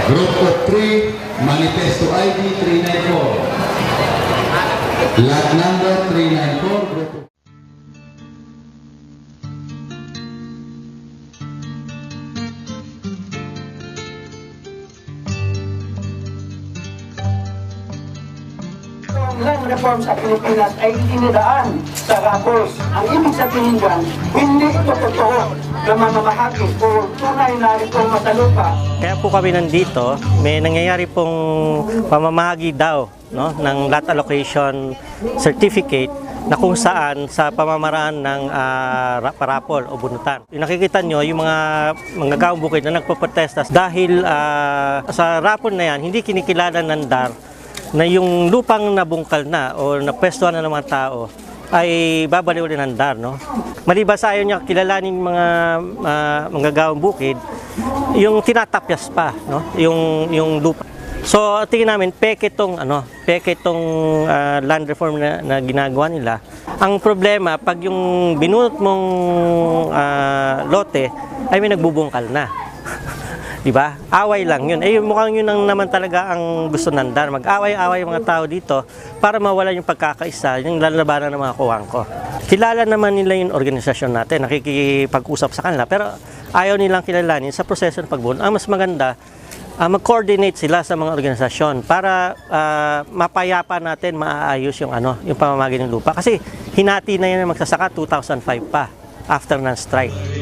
Group of 3, Manifesto ID 394. Lot number 394, group of Land reform sa Pilipinas ay itinidaan sa rapos. Ang ibig sabihin dyan, hindi ito totoo na mamamahagi o tunay na reforma sa lupa. Kaya po kami nandito, may nangyayari pong pamamahagi daw, no, ng lot allocation certificate na kung saan sa pamamaraan ng parapol o bunutan. Yung nakikita nyo, yung mga gaong bukid na nagpaprotestas dahil sa rapol na yan, hindi kinikilala ng DAR na yung lupang nabungkal na o napwestuhan na ng mga tao ay babaliw rin ng DAR, no? Maliban sa ayaw niya kilalanin mga gawang bukid, yung tinatapyas pa, no? Yung lupa. So tingin namin peke tong land reform na ginagawa nila. Ang problema pag yung binunot mong lote ay may nagbubungkal na. Diba? Away lang yun. Mukhang yun ang naman talaga ang gusto ng DAR. Mag-away-away yung mga tao dito para mawala yung pagkakaisa, yung lalabanan ng mga kuwangko. Kilala naman nila yung organisasyon natin, nakikipag-usap sa kanila, pero ayaw nilang kilalanin sa proseso ng pagbuno. Ang mas maganda, mag-coordinate sila sa mga organisasyon para mapayapa natin, maaayos yung pamamagi ng lupa. Kasi hinati na yan ang magsasaka 2005 pa, after ng strike.